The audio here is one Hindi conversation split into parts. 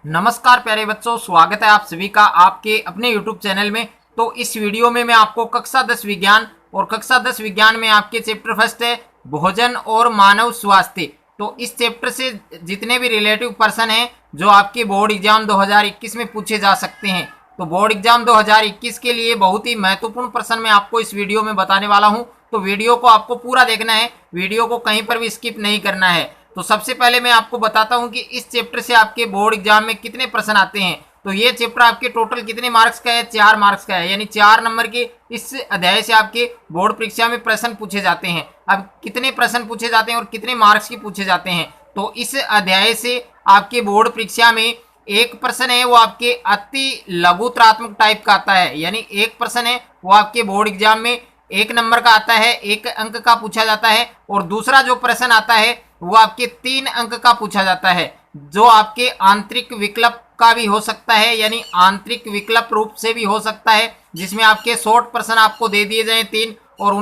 नमस्कार प्यारे बच्चों, स्वागत है आप सभी का आपके अपने YouTube चैनल में। तो इस वीडियो में मैं आपको कक्षा 10 विज्ञान और कक्षा 10 विज्ञान में आपके चैप्टर फर्स्ट है भोजन और मानव स्वास्थ्य। तो इस चैप्टर से जितने भी रिलेटिव पर्सन हैं जो आपके बोर्ड एग्जाम 2021 में पूछे जा सकते हैं, तो बोर्ड एग्जाम 2021 के लिए बहुत ही महत्वपूर्ण प्रश्न मैं आपको इस वीडियो में बताने वाला हूँ। तो वीडियो को आपको पूरा देखना है, वीडियो को कहीं पर भी स्किप नहीं करना है। तो सबसे पहले मैं आपको बताता हूं कि इस चैप्टर से आपके बोर्ड एग्जाम में कितने प्रश्न आते हैं। तो ये चैप्टर आपके टोटल कितने मार्क्स का है? 4 मार्क्स का है, यानी 4 नंबर के इस अध्याय से आपके बोर्ड परीक्षा में प्रश्न पूछे जाते हैं। अब कितने प्रश्न पूछे जाते हैं और कितने मार्क्स के पूछे जाते हैं, तो इस अध्याय से आपके बोर्ड परीक्षा में एक प्रश्न है वो आपके अति लघुत्रात्मक टाइप का आता है, यानी एक प्रश्न है वो आपके बोर्ड एग्जाम में 1 नंबर का आता है, 1 अंक का पूछा जाता है। और दूसरा जो प्रश्न आता है वो आपके 3 अंक का पूछा जाता है, जो आपके आंतरिक विकल्प का भी हो सकता है, यानी आंतरिक विकल्प रूप से भी हो सकता है, जिसमें आपके शॉर्ट प्रश्न आपको दे दिए जाए 3 और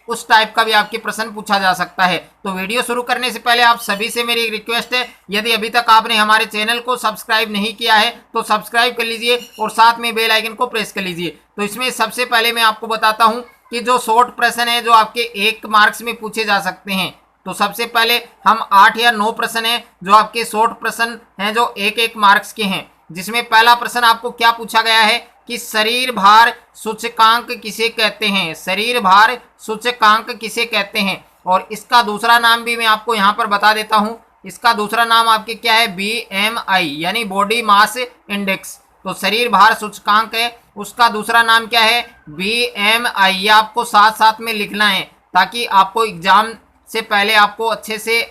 उस टाइप का भी आपके प्रश्न पूछा जा सकता है। तो वीडियो शुरू करने से पहले आप सभी से मेरी एक रिक्वेस्ट है, यदि अभी तक आपने हमारे चैनल को सब्सक्राइब नहीं किया है तो सब्सक्राइब कर लीजिए और साथ में बेल आइकन को प्रेस कर लीजिए। तो इसमें सबसे पहले मैं आपको बताता हूं कि जो शॉर्ट प्रश्न है जो आपके 1 मार्क्स में पूछे जा सकते हैं, तो सबसे पहले हम 8 या 9 प्रश्न हैं जो आपके शॉर्ट प्रश्न हैं जो 1-1 मार्क्स के हैं। जिसमें पहला प्रश्न आपको क्या पूछा गया है कि शरीर भार सूचकांक किसे कहते हैं? शरीर भार सूचकांक किसे कहते हैं? और इसका दूसरा नाम भी मैं आपको यहाँ पर बता देता हूँ। इसका दूसरा नाम आपके क्या है? BMI यानी बॉडी मास इंडेक्स। तो शरीर भार सूचकांक है, उसका दूसरा नाम क्या है? BMI। ये आपको साथ साथ में लिखना है ताकि आपको एग्जाम से पहले आपको अच्छे से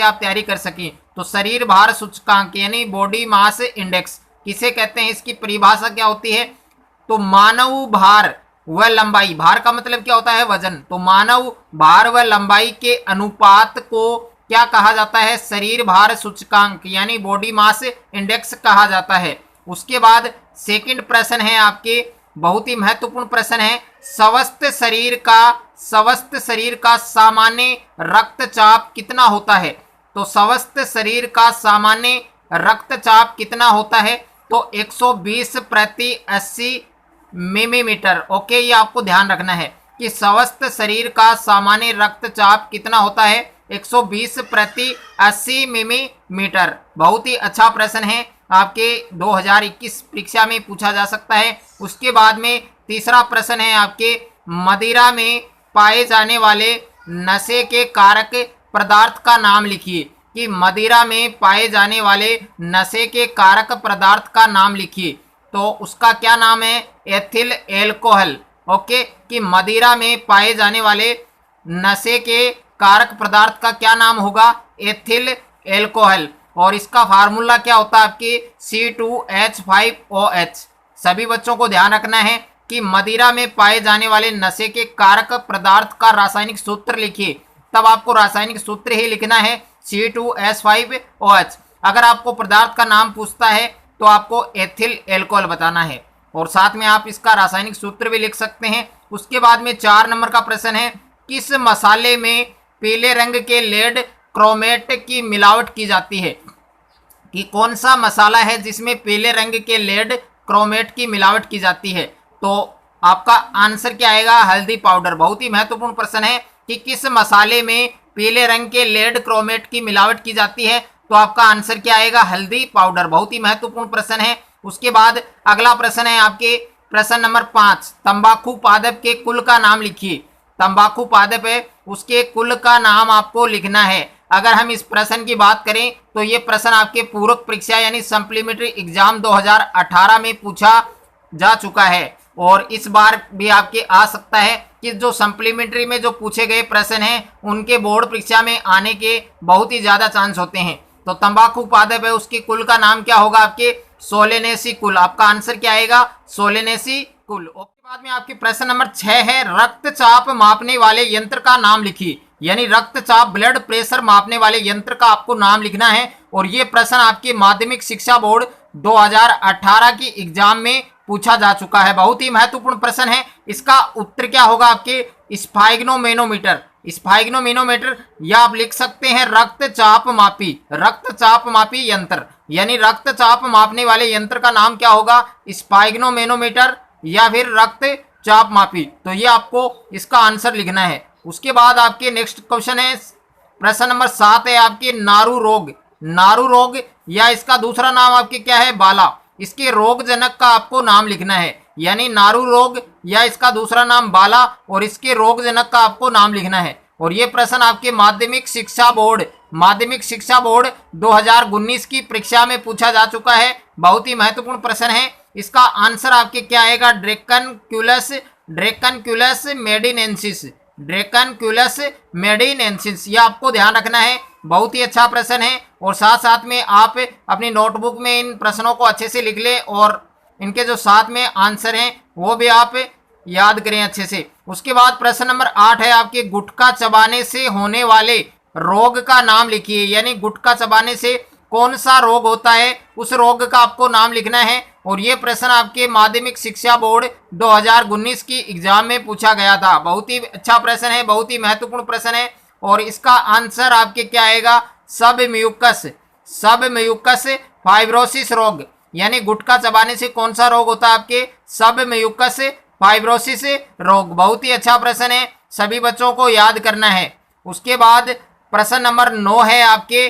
आप तैयारी कर सकें। तो शरीर भार सूचकांक यानी बॉडी मास इंडेक्स किसे कहते हैं? इसकी परिभाषा क्या होती है? तो मानव भार व लंबाई, भार का मतलब क्या होता है? वजन। तो मानव भार व लंबाई के अनुपात को क्या कहा जाता है? शरीर भार सूचकांक यानी बॉडी मास इंडेक्स कहा जाता है। उसके बाद सेकंड प्रश्न है आपके, बहुत ही महत्वपूर्ण प्रश्न है, स्वस्थ शरीर का सामान्य रक्तचाप कितना होता है? तो स्वस्थ शरीर का सामान्य रक्तचाप कितना होता है? तो 120/80 मिलीमीटर। ओके, ये आपको ध्यान रखना है कि स्वस्थ शरीर का सामान्य रक्तचाप कितना होता है? 120/80 मिलीमीटर। बहुत ही अच्छा प्रश्न है, आपके 2021 परीक्षा में पूछा जा सकता है। उसके बाद में तीसरा प्रश्न है आपके, मदिरा में पाए जाने वाले नशे के कारक पदार्थ का नाम लिखिए। कि मदिरा में पाए जाने वाले नशे के कारक पदार्थ का नाम लिखिए। तो उसका क्या नाम है? Ethyl alcohol. ओके, कि मदिरा में पाए जाने वाले नशे के कारक पदार्थ का क्या नाम होगा? Ethyl alcohol. और इसका फार्मूला क्या होता है आपके? C2H5OH। सभी बच्चों को ध्यान रखना है कि मदिरा में पाए जाने वाले नशे के कारक पदार्थ का रासायनिक सूत्र लिखिए। तब आपको रासायनिक सूत्र ही लिखना है C2H5OH। अगर आपको पदार्थ का नाम पूछता है तो आपको एथिल एल्कोहल बताना है और साथ में आप इसका रासायनिक सूत्र भी लिख सकते हैं। उसके बाद में 4 नंबर का प्रश्न है, किस मसाले में पीले रंग के लेड क्रोमेट की मिलावट की जाती है? कि कौन सा मसाला है जिसमें पीले रंग के लेड क्रोमेट की मिलावट की जाती है? तो आपका आंसर क्या आएगा? हल्दी पाउडर। बहुत ही महत्वपूर्ण प्रश्न है कि किस मसाले में पीले रंग के लेड क्रोमेट की मिलावट की जाती है? तो आपका आंसर क्या आएगा? हल्दी पाउडर। बहुत ही महत्वपूर्ण प्रश्न है। उसके बाद अगला प्रश्न है आपके प्रश्न नंबर 5, तंबाकू पादप के कुल का नाम लिखिए। तंबाकू पादप है, उसके कुल का नाम आपको लिखना है। अगर हम इस प्रश्न की बात करें तो ये प्रश्न आपके पूरक परीक्षा यानी सप्लीमेंट्री एग्जाम 2018 में पूछा जा चुका है और इस बार भी आपके आ सकता है कि जो सप्लीमेंट्री में जो पूछे गए प्रश्न हैं उनके बोर्ड परीक्षा में आने के बहुत ही ज़्यादा चांस होते हैं। तो तंबाकू पादप है, उसके कुल का नाम क्या होगा? आपके सोलेनेसी कुल। आपका आंसर क्या आएगा? सोलेनेसी कुल। उसके बाद में आपके प्रश्न नंबर 6 है, रक्तचाप मापने वाले यंत्र का नाम लिखिए। यानी रक्तचाप ब्लड प्रेशर मापने वाले यंत्र का आपको नाम लिखना है और ये प्रश्न आपके माध्यमिक शिक्षा बोर्ड 2018 की एग्जाम में पूछा जा चुका है। बहुत ही महत्वपूर्ण प्रश्न है। इसका उत्तर क्या होगा? आपके स्फाइग्नोमेनोमीटर। स्फाइग्नोमेनोमीटर या आप लिख सकते हैं रक्तचाप मापी यंत्र। यानी रक्तचाप मापने वाले यंत्र का नाम क्या होगा? स्पाइग्नोमेनोमीटर या फिर रक्तचाप मापी। तो ये आपको इसका आंसर लिखना है। उसके बाद आपके नेक्स्ट क्वेश्चन है, प्रश्न नंबर 7 है आपके नारू रोग। नारू रोग या इसका दूसरा नाम आपके क्या है? बाला। इसके रोग जनक का आपको नाम लिखना है, यानी नारू रोग या इसका दूसरा नाम बाला, और इसके रोग जनक का आपको नाम लिखना है। और ये प्रश्न आपके माध्यमिक शिक्षा बोर्ड 2019 की परीक्षा में पूछा जा चुका है। बहुत ही महत्वपूर्ण प्रश्न है। इसका आंसर आपके क्या आएगा? ड्रेकनक्यूलस मेडिनेंसिस। ये आपको ध्यान रखना है। बहुत ही अच्छा प्रश्न है, और साथ साथ में आप अपनी नोटबुक में इन प्रश्नों को अच्छे से लिख लें, और इनके जो साथ में आंसर हैं वो भी आप याद करें अच्छे से। उसके बाद प्रश्न नंबर 8 है आपके, गुटखा चबाने से होने वाले रोग का नाम लिखिए। यानी गुटखा चबाने से कौन सा रोग होता है, उस रोग का आपको नाम लिखना है। और ये प्रश्न आपके माध्यमिक शिक्षा बोर्ड 2019 की एग्जाम में पूछा गया था। बहुत ही अच्छा प्रश्न है, बहुत ही महत्वपूर्ण प्रश्न है, और इसका आंसर आपके क्या आएगा? सब म्यूकस फाइब्रोसिस रोग। यानी गुटखा चबाने से कौन सा रोग होता है आपके? सब म्यूकस फाइब्रोसिस रोग। बहुत ही अच्छा प्रश्न है, सभी बच्चों को याद करना है। उसके बाद प्रश्न नंबर 9 है आपके,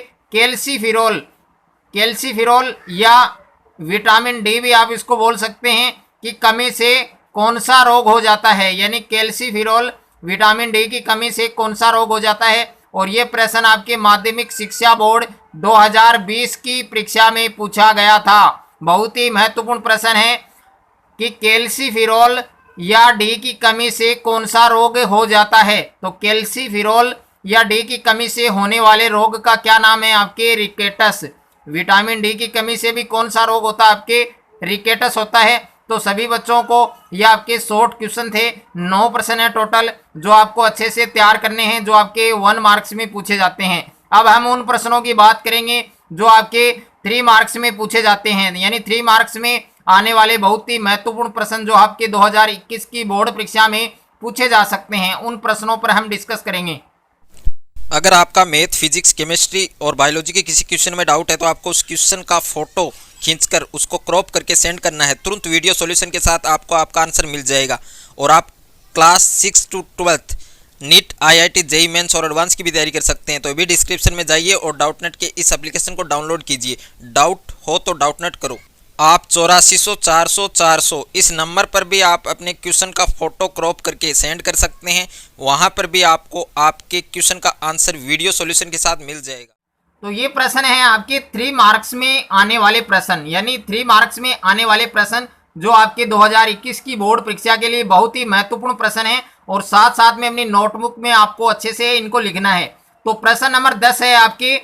कैल्सीफिरोल या विटामिन डी भी आप इसको बोल सकते हैं, कि कमी से कौन सा रोग हो जाता है। यानी कैल्सीफिरोल विटामिन डी की कमी से कौन सा रोग हो जाता है। और ये प्रश्न आपके माध्यमिक शिक्षा बोर्ड 2020 की परीक्षा में पूछा गया था। बहुत ही महत्वपूर्ण प्रश्न है कि कैल्सीफिरोल या डी की कमी से कौन सा रोग हो जाता है। तो कैल्सीफिरोल या डी की कमी से होने वाले रोग का क्या नाम है आपके? रिकेटस। विटामिन डी की कमी से भी कौन सा रोग होता है आपके? रिकेटस होता है। तो सभी बच्चों को ये आपके शॉर्ट क्वेश्चन थे, 9 प्रश्न है टोटल, जो आपको अच्छे से तैयार करने हैं, जो आपके 1 मार्क्स में पूछे जाते हैं। अब हम उन प्रश्नों की बात करेंगे जो आपके 3 मार्क्स में पूछे जाते हैं। यानी 3 मार्क्स में आने वाले बहुत ही महत्वपूर्ण प्रश्न जो आपके 2021 की बोर्ड परीक्षा में पूछे जा सकते हैं, उन प्रश्नों पर हम डिस्कस करेंगे। अगर आपका मैथ, फिजिक्स, केमिस्ट्री और बायोलॉजी के किसी क्वेश्चन में डाउट है तो आपको उस क्वेश्चन का फोटो खींचकर उसको क्रॉप करके सेंड करना है। तुरंत वीडियो सॉल्यूशन के साथ आपको आपका आंसर मिल जाएगा। और आप class 6 to 12 NEET, IIT, JEE mains और एडवांस की भी तैयारी कर सकते हैं। तो अभी डिस्क्रिप्शन में जाइए और डाउटनेट के इस एप्लीकेशन को डाउनलोड कीजिए। डाउट हो तो डाउटनेट करो। आप 8400 400 400 इस नंबर पर भी आप अपने क्वेश्चन का फोटो क्रॉप करके सेंड कर सकते हैं। वहां पर भी आपको आपके क्वेश्चन का आंसर वीडियो सॉल्यूशन के साथ मिल जाएगा। तो ये प्रश्न है आपके 3 मार्क्स में आने वाले प्रश्न, यानी 3 मार्क्स में आने वाले प्रश्न जो आपके 2021 की बोर्ड परीक्षा के लिए बहुत ही महत्वपूर्ण प्रश्न है, और साथ साथ में अपनी नोटबुक में आपको अच्छे से इनको लिखना है। तो प्रश्न नंबर 10 है आपके,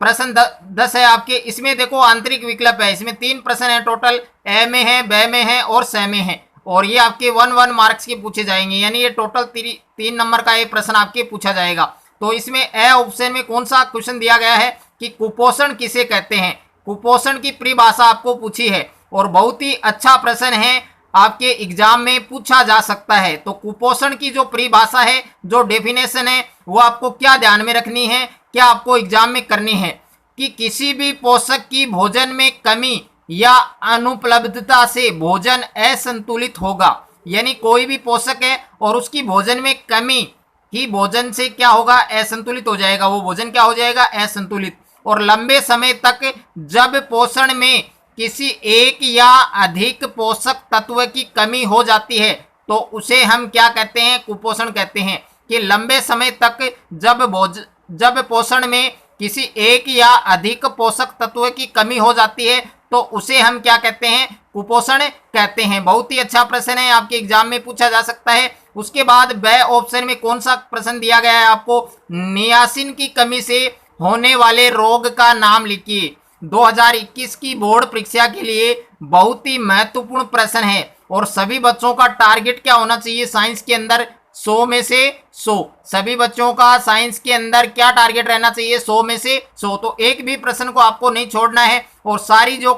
प्रश्न 10 है आपके, इसमें देखो आंतरिक विकल्प है। इसमें 3 प्रश्न है टोटल, ए में है, ब में है और स में है, और ये आपके 1 मार्क्स के पूछे जाएंगे। यानी ये टोटल 3 नंबर का ये प्रश्न आपके पूछा जाएगा। तो इसमें ए ऑप्शन में कौन सा क्वेश्चन दिया गया है कि कुपोषण किसे कहते हैं। कुपोषण की परिभाषा आपको पूछी है, और बहुत ही अच्छा प्रश्न है, आपके एग्जाम में पूछा जा सकता है। तो कुपोषण की जो परिभाषा है, जो डेफिनेशन है, वो आपको क्या ध्यान में रखनी है, क्या आपको एग्जाम में करनी है, कि किसी भी पोषक की भोजन में कमी या अनुपलब्धता से भोजन असंतुलित होगा। यानी कोई भी पोषक है और उसकी भोजन में कमी ही भोजन से क्या होगा? असंतुलित हो जाएगा। वो भोजन क्या हो जाएगा? असंतुलित। और लंबे समय तक जब पोषण में किसी एक या अधिक पोषक तत्व की कमी हो जाती है तो उसे हम क्या कहते हैं? कुपोषण कहते हैं। कि लंबे समय तक जब पोषण में किसी एक या अधिक पोषक तत्व की कमी हो जाती है तो उसे हम क्या कहते हैं? कुपोषण कहते हैं। बहुत ही अच्छा प्रश्न है, आपके एग्जाम में पूछा जा सकता है। उसके बाद ब ऑप्शन में कौन सा प्रश्न दिया गया है आपको? नियासिन की कमी से होने वाले रोग का नाम लिखिए। 2021 की बोर्ड परीक्षा के लिए बहुत ही महत्वपूर्ण प्रश्न है, और सभी बच्चों का टारगेट क्या होना चाहिए साइंस के अंदर? 100 में से 100। सभी बच्चों का साइंस के अंदर क्या टारगेट रहना चाहिए? 100 में से 100। तो एक भी प्रश्न को आपको नहीं छोड़ना है, और सारी जो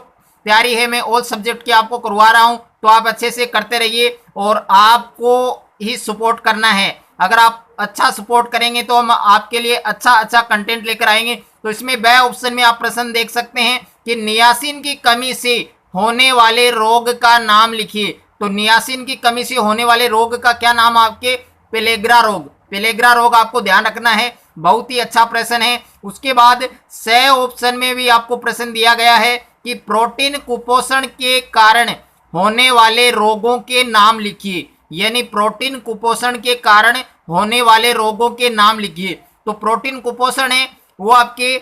तैयारी है मैं ऑल सब्जेक्ट की आपको करवा रहा हूं, तो आप अच्छे से करते रहिए, और आपको ही सपोर्ट करना है। अगर आप अच्छा सपोर्ट करेंगे तो हम आपके लिए अच्छा कंटेंट लेकर आएंगे। तो इसमें ब ऑप्शन में आप प्रश्न देख सकते हैं कि नियासिन की कमी से होने वाले रोग का नाम लिखिए। तो नियासिन की कमी से होने वाले रोग का क्या नाम आपके? पेलेग्रा रोग। पेलेग्रा रोग आपको ध्यान रखना है, बहुत ही अच्छा प्रश्न है। उसके बाद 6 ऑप्शन में भी आपको प्रश्न दिया गया है कि प्रोटीन कुपोषण के कारण होने वाले रोगों के नाम लिखिए, यानी प्रोटीन कुपोषण के कारण होने वाले रोगों के नाम लिखिए। तो प्रोटीन कुपोषण है वो आपके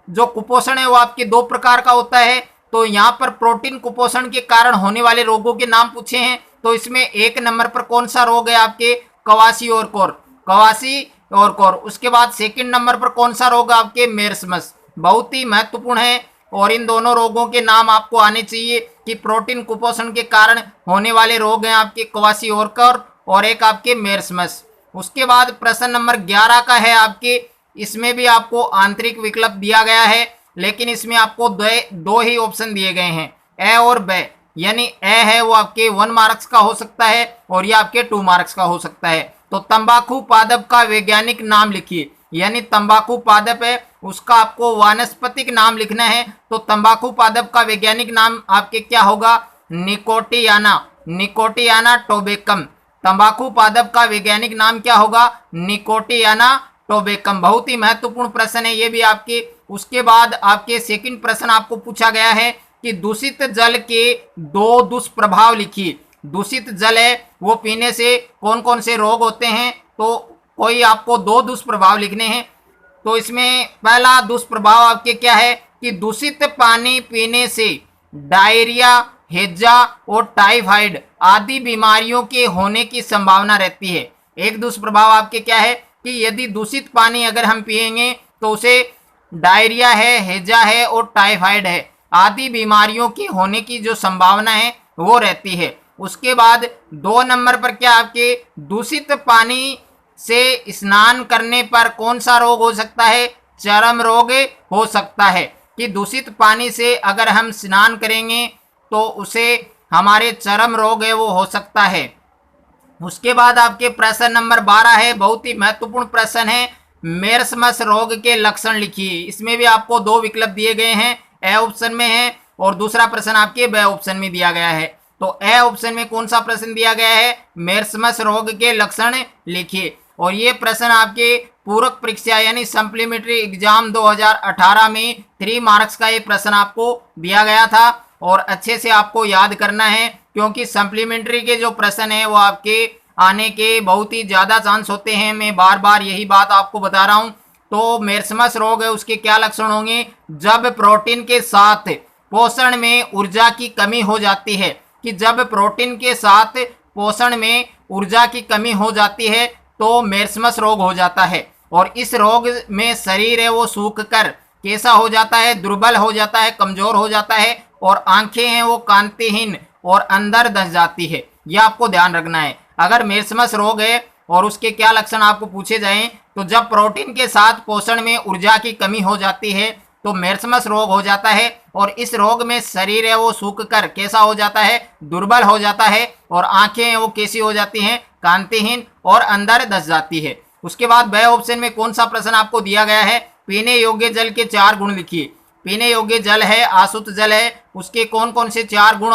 जो कुपोषण है वो आपके 2 प्रकार का होता है। तो यहाँ पर प्रोटीन कुपोषण के कारण होने वाले रोगों के नाम पूछे हैं। तो इसमें 1 नंबर पर कौन सा रोग है आपके? Kwashiorkor, kwashiorkor. उसके बाद 2nd नंबर पर कौन सा रोग आपके? मेर्स्मस। बहुत ही महत्वपूर्ण है और इन दोनों रोगों के नाम आपको आने चाहिए कि प्रोटीन कुपोषण के कारण होने वाले रोग हैं आपके क्वाशियोरकोर और एक आपके मेर्स्मस। उसके बाद प्रश्न नंबर 11 का है आपके, इसमें भी आपको आंतरिक विकल्प दिया गया है, लेकिन इसमें आपको 2 ही ऑप्शन दिए गए हैं, ए और बे। यानी ए है वो आपके 1 मार्क्स का हो सकता है और ये आपके 2 मार्क्स का हो सकता है। तो तंबाकू पादप का वैज्ञानिक नाम लिखिए, यानी तंबाकू पादप है उसका आपको वानस्पतिक नाम लिखना है। तो तंबाकू पादप का वैज्ञानिक नाम आपके क्या होगा? Nicotiana, Nicotiana tabacum. तंबाकू पादप का वैज्ञानिक नाम क्या होगा? Nicotiana tabacum. बहुत ही महत्वपूर्ण प्रश्न है ये भी आपके। उसके बाद आपके 2nd प्रश्न आपको पूछा गया है कि दूषित जल के 2 दुष्प्रभाव लिखिए। दूषित जल है वो पीने से कौन कौन से रोग होते हैं? तो कोई आपको 2 दुष्प्रभाव लिखने हैं। तो इसमें पहला दुष्प्रभाव आपके क्या है कि दूषित पानी पीने से डायरिया, हैजा और टाइफाइड आदि बीमारियों के होने की संभावना रहती है। एक दुष्प्रभाव आपके क्या है कि यदि दूषित पानी अगर हम पिएंगे तो उसे डायरिया है, हैजा है और टाइफाइड है आदि बीमारियों के होने की जो संभावना है वो रहती है। उसके बाद 2 नंबर पर क्या आपके दूषित पानी से स्नान करने पर कौन सा रोग हो सकता है? चर्म रोग हो सकता है कि दूषित पानी से अगर हम स्नान करेंगे तो उसे हमारे चर्म रोग है वो हो सकता है। उसके बाद आपके प्रश्न नंबर 12 है, बहुत ही महत्वपूर्ण प्रश्न है, मेर्स्मस रोग के लक्षण लिखिए। इसमें भी आपको 2 विकल्प दिए गए हैं, ए ऑप्शन में है और दूसरा प्रश्न आपके बे ऑप्शन में दिया गया है। तो ए ऑप्शन में कौन सा प्रश्न दिया गया है? मेर्स्मस रोग के लक्षण लिखिए। और ये प्रश्न आपके पूरक परीक्षा यानी सप्लीमेंट्री एग्जाम 2018 में 3 मार्क्स का ये प्रश्न आपको दिया गया था और अच्छे से आपको याद करना है, क्योंकि सप्लीमेंट्री के जो प्रश्न है वो आपके आने के बहुत ही ज़्यादा चांस होते हैं। मैं बार बार यही बात आपको बता रहा हूँ। तो मेर्स्मस रोग है उसके क्या लक्षण होंगे? जब प्रोटीन के साथ पोषण में ऊर्जा की कमी हो जाती है, कि जब प्रोटीन के साथ पोषण में ऊर्जा की कमी हो जाती है तो मेर्स्मस रोग हो जाता है। और इस रोग में शरीर है वो सूख कर कैसा हो जाता है? दुर्बल हो जाता है, कमजोर हो जाता है और आंखें हैं वो कांतिहीन और अंदर धंस जाती है। यह आपको ध्यान रखना है। अगर मेर्स्मस रोग है और उसके क्या लक्षण आपको पूछे जाएं तो जब प्रोटीन के साथ पोषण में ऊर्जा की कमी हो जाती है तो मेर्स्मस रोग हो जाता है। और इस रोग में शरीर है वो सूख कर कैसा हो जाता है? दुर्बल हो जाता है और आंखें हैं वो कैसी हो जाती हैं? कांतिहीन और अंदर धंस जाती है। उसके बाद बे ऑप्शन में कौन सा प्रश्न आपको दिया गया है? पीने योग्य जल के 4 गुण लिखिए। पीने योग्य जल है, आशुद्ध जल है, उसके कौन कौन से 4 गुण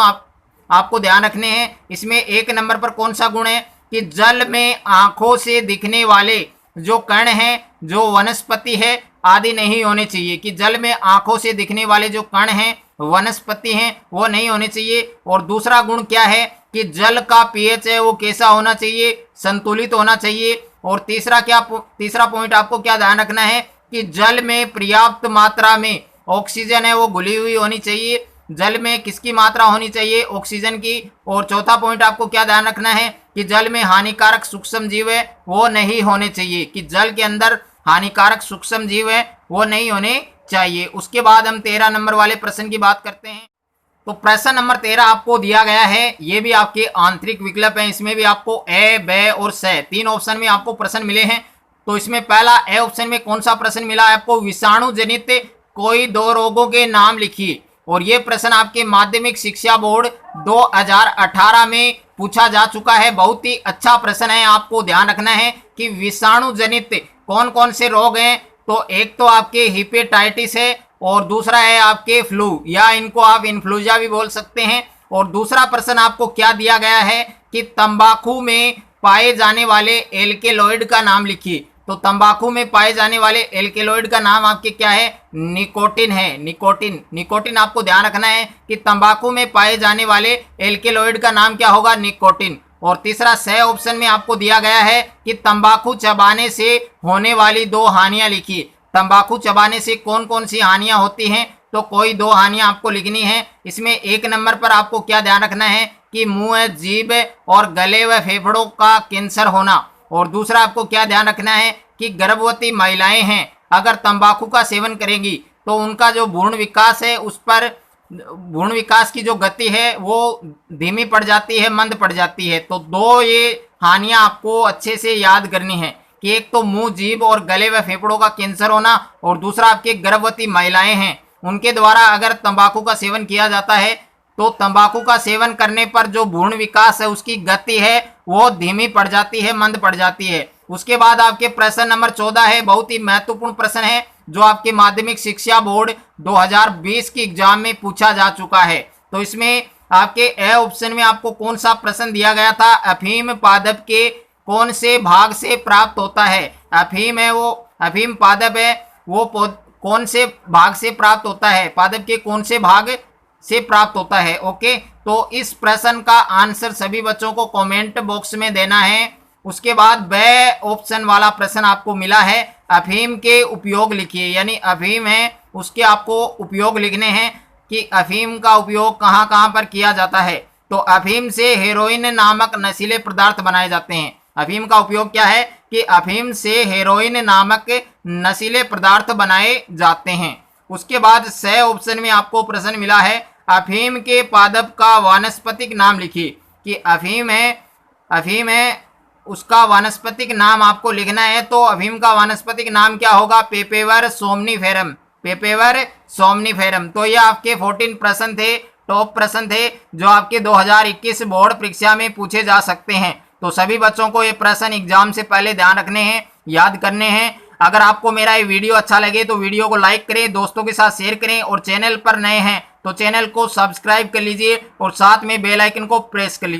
आपको ध्यान रखने हैं। इसमें 1 नंबर पर कौन सा गुण है कि जल में आंखों से दिखने वाले जो कण हैं, जो वनस्पति है आदि नहीं होने चाहिए, कि जल में आंखों से दिखने वाले जो कण हैं, वनस्पति हैं, वो नहीं होने चाहिए। और दूसरा गुण क्या है कि जल का पीएच है वो कैसा होना चाहिए? संतुलित होना चाहिए। और तीसरा पॉइंट आपको क्या ध्यान रखना है कि जल में पर्याप्त मात्रा में ऑक्सीजन है वो घुली हुई होनी चाहिए। जल में किसकी मात्रा होनी चाहिए? ऑक्सीजन की। और चौथा पॉइंट आपको क्या ध्यान रखना है कि जल में हानिकारक सूक्ष्म जीव है वो नहीं होने चाहिए, कि जल के अंदर हानिकारक सूक्ष्म जीव है वो नहीं होने चाहिए। उसके बाद हम 13 नंबर वाले प्रश्न की बात करते हैं। तो प्रश्न नंबर 13 आपको दिया गया है, ये भी आपके आंतरिक विकल्प हैं। इसमें भी आपको ए, बे और से 3 ऑप्शन में आपको प्रश्न मिले हैं। तो इसमें पहला ए ऑप्शन में कौन सा प्रश्न मिला है आपको? विषाणु जनित कोई 2 रोगों के नाम लिखिए। और ये प्रश्न आपके माध्यमिक शिक्षा बोर्ड 2018 में पूछा जा चुका है। बहुत ही अच्छा प्रश्न है, आपको ध्यान रखना है कि विषाणु जनित कौन कौन से रोग हैं। तो एक तो आपके हिपेटाइटिस है और दूसरा है आपके फ्लू, या इनको आप इन्फ्लुएंजा भी बोल सकते हैं। और दूसरा प्रश्न आपको क्या दिया गया है कि तंबाकू में पाए जाने वाले एल्केलॉइड का नाम लिखिए। तो तंबाकू में पाए जाने वाले एल्केलॉइड का नाम आपके क्या है? निकोटिन है। निकोटिन, निकोटिन आपको ध्यान रखना है कि तंबाकू में पाए जाने वाले एल्केलॉइड का नाम क्या होगा? निकोटिन। और तीसरा स ऑप्शन में आपको दिया गया है कि तंबाकू चबाने से होने वाली 2 हानियां लिखिए। तंबाकू चबाने से कौन कौन सी हानियां होती हैं? तो कोई 2 हानियां आपको लिखनी है। इसमें 1 नंबर पर आपको क्या ध्यान रखना है कि मुंह, जीभ और गले व फेफड़ों का कैंसर होना। और दूसरा आपको क्या ध्यान रखना है कि गर्भवती महिलाएं हैं अगर तंबाकू का सेवन करेंगी तो उनका जो भ्रूण विकास है उस पर, भ्रूण विकास की जो गति है वो धीमी पड़ जाती है, मंद पड़ जाती है। तो 2 ये हानियां आपको अच्छे से याद करनी है कि एक तो मुंह, जीभ और गले व फेफड़ों का कैंसर होना, और दूसरा आपके गर्भवती महिलाएं हैं उनके द्वारा अगर तंबाकू का सेवन किया जाता है तो तंबाकू का सेवन करने पर जो भ्रूण विकास है उसकी गति है वो धीमी पड़ जाती है, मंद पड़ जाती है। उसके बाद आपके प्रश्न नंबर 14 है, बहुत ही महत्वपूर्ण प्रश्न है जो आपके माध्यमिक शिक्षा बोर्ड 2020 की एग्जाम में पूछा जा चुका है। तो इसमें आपके ए ऑप्शन में आपको कौन सा प्रश्न दिया गया था? अफीम पादप के कौन से भाग से प्राप्त होता है? अफीम है वो, अफीम पादप है वो कौन से भाग से प्राप्त होता है? पादप के कौन से भाग से प्राप्त होता है? ओके, तो इस प्रश्न का आंसर सभी बच्चों को कमेंट बॉक्स में देना है। उसके बाद बे ऑप्शन वाला प्रश्न आपको मिला है, अफीम के उपयोग लिखिए, यानी अफीम है उसके आपको उपयोग लिखने हैं कि अफीम का उपयोग कहाँ कहाँ पर किया जाता है। तो अफीम से हेरोइन नामक नशीले पदार्थ बनाए जाते हैं। अफीम का उपयोग क्या है कि अफीम से हेरोइन नामक नशीले पदार्थ बनाए जाते हैं। उसके बाद स ऑप्शन में आपको प्रश्न मिला है, अफीम के पादप का वानस्पतिक नाम लिखिए। कि अफीम है उसका वानस्पतिक नाम आपको लिखना है। तो अफीम का वानस्पतिक नाम क्या होगा? पेपेवर सोमनीफेरम, पेपेवर सोमनीफेरम। तो ये आपके 14 प्रश्न थे, टॉप प्रश्न थे जो आपके 2021 बोर्ड परीक्षा में पूछे जा सकते हैं। तो सभी बच्चों को ये प्रश्न एग्जाम से पहले ध्यान रखने हैं, याद करने हैं। अगर आपको मेरा ये वीडियो अच्छा लगे तो वीडियो को लाइक करें, दोस्तों के साथ शेयर करें, और चैनल पर नए हैं तो चैनल को सब्सक्राइब कर लीजिए और साथ में बेल आइकन को प्रेस कर लीजिए।